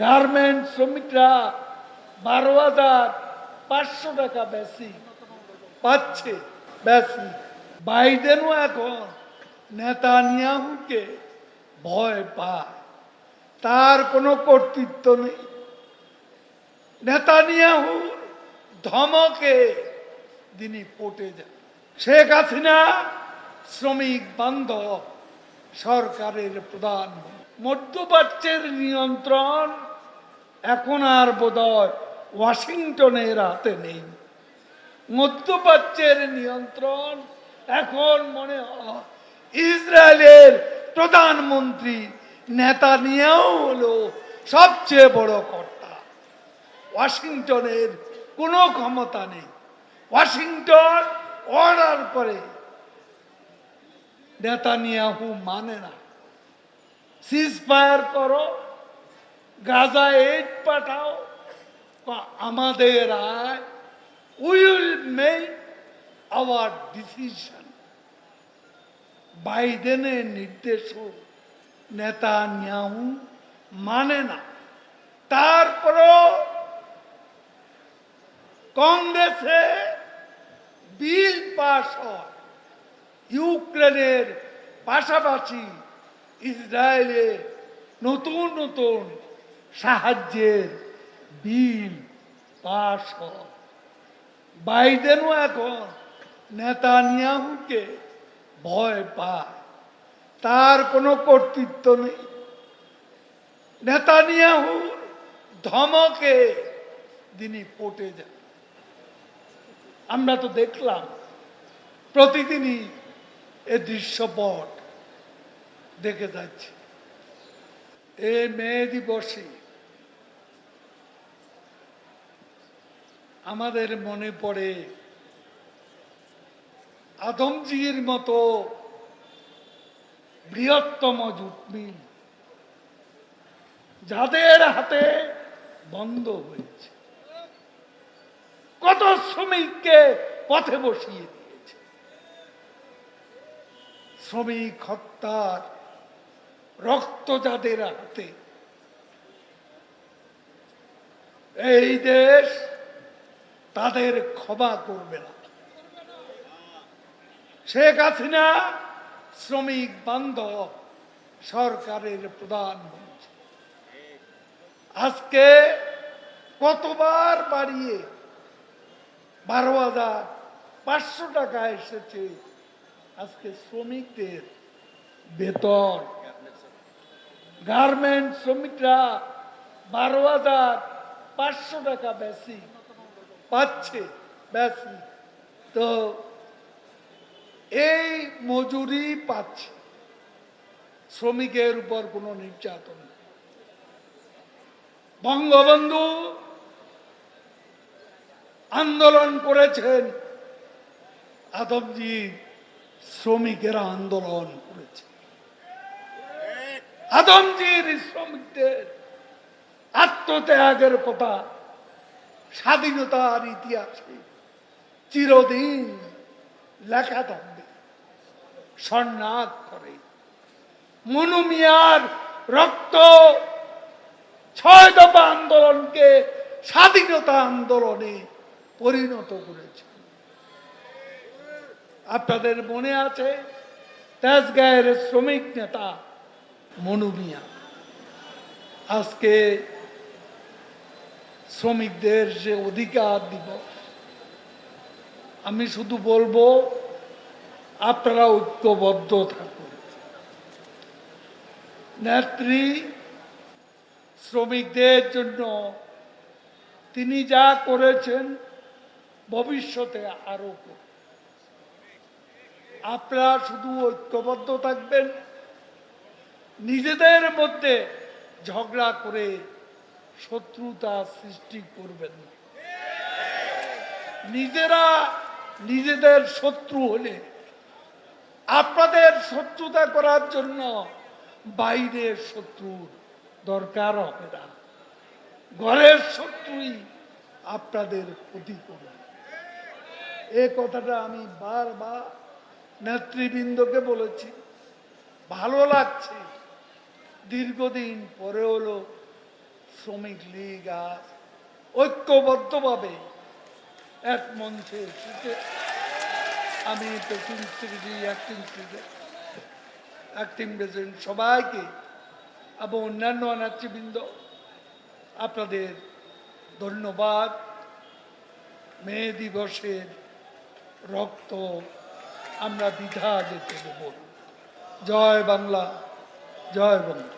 Garment শ্রমিকরা 12,500 টাকা বেশি পাচ্ছে। বেশি বাইডেনও এখন নেতানিয়াহুকে ভয় পায়, তার কোনো কর্তৃত্ব নেই। নেতানিয়াহুর ধমকে তিনি পটে যান। শেখ হাসিনা শ্রমিক বান্ধব সরকারের প্রধান। মধ্যপ্রাচ্যের নিয়ন্ত্রণ এখন আর বোধহয় ওয়াশিংটনের হাতে নেই। মধ্যপ্রাচ্যের নিয়ন্ত্রণ এখন মনে হয় ইসরায়েলের প্রধানমন্ত্রী নেতানিয়াহু হলো সবচেয়ে বড় কর্তা। ওয়াশিংটনের কোনো ক্ষমতা নেই। ওয়াশিংটন অর্ডার করে, নেতানিয়াহু মানে না। সিজফায়ার করো, গাজা এইড পাঠাও, আমাদের আয়, উইল মেক আওয়ার ডিসিশন। বাইডেনের নির্দেশও নেতানিয়াহু মানে না। তারপরও কংগ্রেসে বিল পাশ হয় ইউক্রেনের পাশাপাশি ইসরায়েলে নতুন নতুন সাহায্যের বিল পাশ হয়। বাইডেনও এখন নেতানিয়াহুকে ভয় পায়, তার কোনো কর্তৃত্ব নেই। নেতানিয়াহুর ধমকে তিনি পটে যান। আমরা তো দেখলাম প্রতিদিনই এ দৃশ্যপট দেখে যাচ্ছি। এই মে দিবসে আমাদের মনে পড়ে আদমজির মতো বৃহত্তম জুট মিল যাদের হাতে বন্ধ হয়েছে, কত শ্রমিককে পথে বসিয়ে দিয়েছে। শ্রমিক হত্যার রক্ত যাদের হাতে, এই দেশ তাদের ক্ষমা করবে না। শেখ হাসিনা শ্রমিক বান্ধব সরকারের প্রধানমন্ত্রী। আজকে কতবার বাড়িয়ে 12,500 টাকা এসেছে আজকে শ্রমিকদের বেতন। গার্মেন্ট শ্রমিকরা 12,500 টাকা বেশি পাচ্ছে। বেশি তো এই মজুরি পাচ্ছে, শ্রমিকের উপর কোনো নির্যাতন। বঙ্গবন্ধু আন্দোলন করেছেন, আদমজি শ্রমিকেরা আন্দোলন করেছে। আদমজির শ্রমিকদের আত্মত্যাগের কথা স্বাধীনতার ইতিহাসে চিরদিন লেখা থাকবে স্বর্ণাক্ষরে। মনু মিয়ার রক্ত 6 দফা আন্দোলনকে স্বাধীনতা আন্দোলনে পরিণত করেছে। আপনাদের মনে আছে তেজগাঁয়ের শ্রমিক নেতা মনু মিয়া। আজকে শ্রমিকদের যে অধিকার দিবস, আমি শুধু বলবো আপনারা ঐক্যবদ্ধ থাকুন। নেত্রী শ্রমিকদের জন্য তিনি যা করেছেন ভবিষ্যতে আরো করবেন। আপনারা শুধু ঐক্যবদ্ধ থাকবেন, নিজেদের মধ্যে ঝগড়া করে শত্রুতা সৃষ্টি করবেন না। নিজেরা নিজেদের শত্রু হলে আপনাদের শত্রুতা করার জন্য বাইরের শত্রুর দরকার হবে না। ঘরের শত্রুই আপনাদের ক্ষতি করবে। এই কথাটা আমি বারবার নেতৃবৃন্দকে বলেছি। ভালো লাগছে দীর্ঘদিন পরে হলো শ্রমিক লীগ আজ ঐক্যবদ্ধভাবে এক মঞ্চে এসেছে। আমি প্রেসিডেন্ট সেক্রেটারি, অ্যাক্টিং প্রেসিডেন্ট সবাইকে এবং অন্যান্য নেতৃবৃন্দ আপনাদের ধন্যবাদ। মে দিবসের রক্ত আমরা বৃথা যেতে দেব। জয় বাংলা, জয় বাংলা।